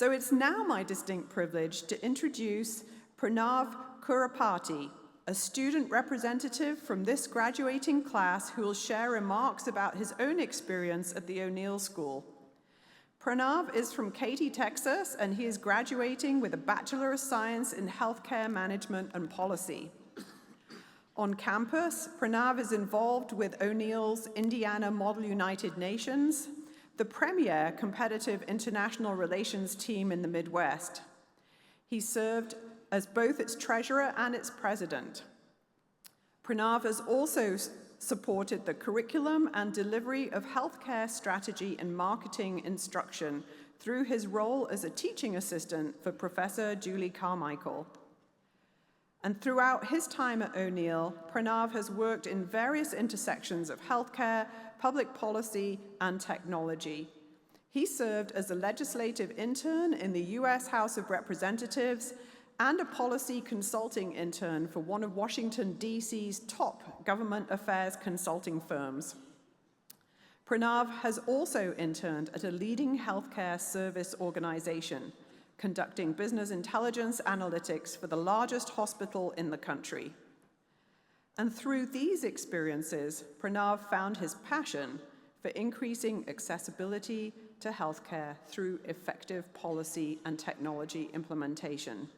So it's now my distinct privilege to introduce Pranav Kurapati, a student representative from this graduating class who will share remarks about his own experience at the O'Neill School. Pranav is from Katy, Texas, and he is graduating with a Bachelor of Science in Healthcare Management and Policy. On campus, Pranav is involved with O'Neill's Indiana Model United Nations, the premier competitive international relations team in the Midwest. He served as both its treasurer and its president. Pranav has also supported the curriculum and delivery of healthcare strategy and marketing instruction through his role as a teaching assistant for Professor Julie Carmichael. And throughout his time at O'Neill, Pranav has worked in various intersections of healthcare, public policy, and technology. He served as a legislative intern in the US House of Representatives and a policy consulting intern for one of Washington, D.C.'s top government affairs consulting firms. Pranav has also interned at a leading healthcare service organization, conducting business intelligence analytics for the largest hospital in the country. And through these experiences, Pranav found his passion for increasing accessibility to healthcare through effective policy and technology implementation.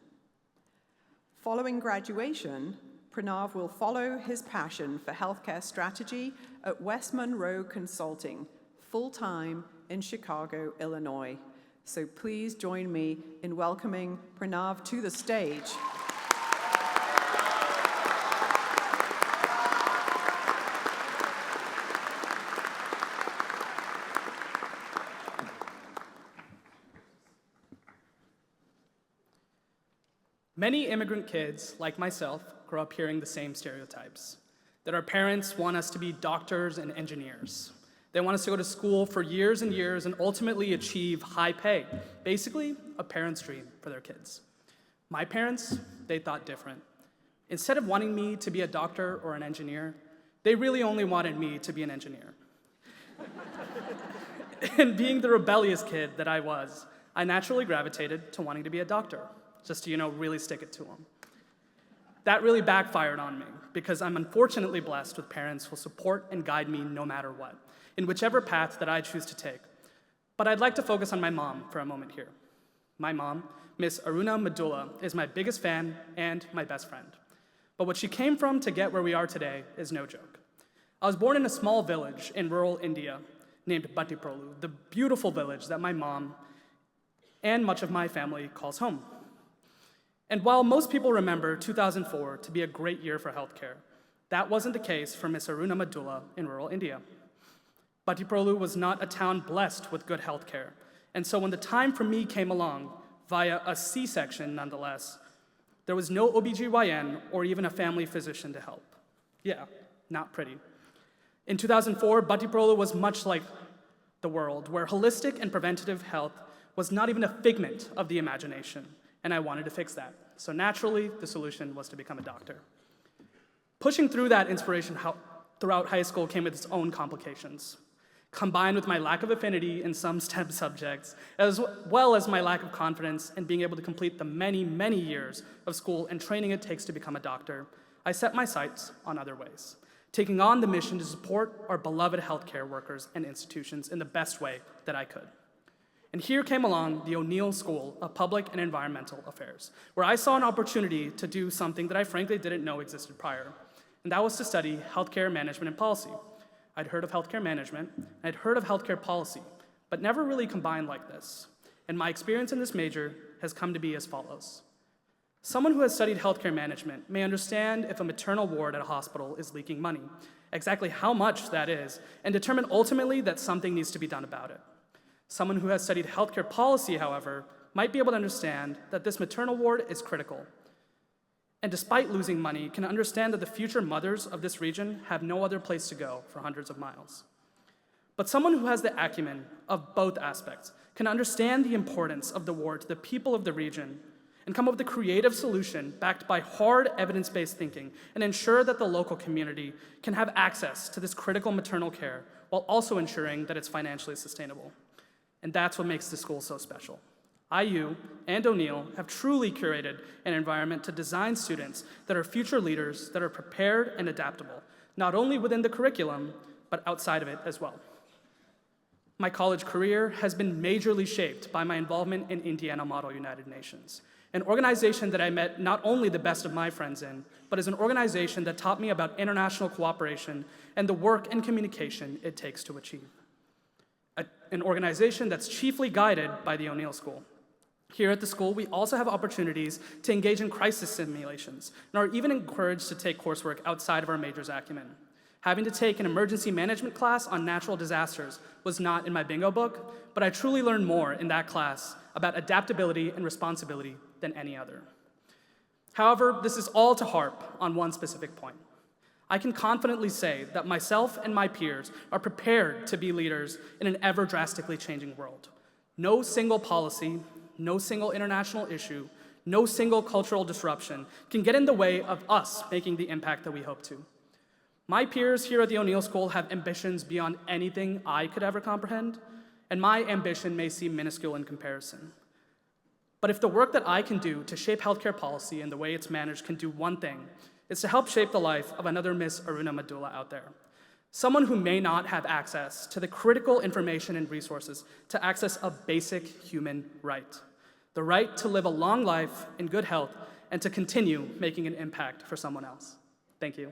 Following graduation, Pranav will follow his passion for healthcare strategy at West Monroe Consulting, full-time in Chicago, Illinois. So please join me in welcoming Pranav to the stage. Many immigrant kids, like myself, grow up hearing the same stereotypes, that our parents want us to be doctors and engineers. They want us to go to school for years and years and ultimately achieve high pay, basically a parent's dream for their kids. My parents, they thought different. Instead of wanting me to be a doctor or an engineer, they really only wanted me to be an engineer. And being the rebellious kid that I was, I naturally gravitated to wanting to be a doctor, just to, really stick it to them. That really backfired on me because I'm unfortunately blessed with parents who will support and guide me no matter what, in whichever path that I choose to take. But I'd like to focus on my mom for a moment here. My mom, Miss Aruna Madula, is my biggest fan and my best friend. But what she came from to get where we are today is no joke. I was born in a small village in rural India named Bhattiprolu, the beautiful village that my mom and much of my family calls home. And while most people remember 2004 to be a great year for healthcare, that wasn't the case for Miss Aruna Madula in rural India. Bhattiprolu was not a town blessed with good healthcare, and so when the time for me came along, via a C-section nonetheless, there was no OBGYN or even a family physician to help. Yeah, not pretty. In 2004, Bhattiprolu was much like the world, where holistic and preventative health was not even a figment of the imagination, and I wanted to fix that. So naturally, the solution was to become a doctor. Pushing through that inspiration throughout high school came with its own complications. Combined with my lack of affinity in some STEM subjects, as well as my lack of confidence in being able to complete the many, many years of school and training it takes to become a doctor, I set my sights on other ways, taking on the mission to support our beloved healthcare workers and institutions in the best way that I could. And here came along the O'Neill School of Public and Environmental Affairs, where I saw an opportunity to do something that I frankly didn't know existed prior, and that was to study healthcare management and policy. I'd heard of healthcare management, and I'd heard of healthcare policy, but never really combined like this. And my experience in this major has come to be as follows. Someone who has studied healthcare management may understand if a maternal ward at a hospital is leaking money, exactly how much that is, and determine ultimately that something needs to be done about it. Someone who has studied healthcare policy, however, might be able to understand that this maternal ward is critical, and despite losing money, can understand that the future mothers of this region have no other place to go for hundreds of miles. But someone who has the acumen of both aspects can understand the importance of the ward to the people of the region and come up with a creative solution backed by hard evidence-based thinking and ensure that the local community can have access to this critical maternal care while also ensuring that it's financially sustainable. And that's what makes the school so special. IU and O'Neill have truly curated an environment to design students that are future leaders that are prepared and adaptable, not only within the curriculum, but outside of it as well. My college career has been majorly shaped by my involvement in Indiana Model United Nations, an organization that I met not only the best of my friends in, but is an organization that taught me about international cooperation and the work and communication it takes to achieve. An organization that's chiefly guided by the O'Neill School. Here at the school, we also have opportunities to engage in crisis simulations and are even encouraged to take coursework outside of our major's acumen. Having to take an emergency management class on natural disasters was not in my bingo book, but I truly learned more in that class about adaptability and responsibility than any other. However, this is all to harp on one specific point. I can confidently say that myself and my peers are prepared to be leaders in an ever drastically changing world. No single policy, no single international issue, no single cultural disruption can get in the way of us making the impact that we hope to. My peers here at the O'Neill School have ambitions beyond anything I could ever comprehend, and my ambition may seem minuscule in comparison. But if the work that I can do to shape healthcare policy and the way it's managed can do one thing, it's to help shape the life of another Miss Aruna Madula out there. Someone who may not have access to the critical information and resources to access a basic human right. The right to live a long life in good health and to continue making an impact for someone else. Thank you.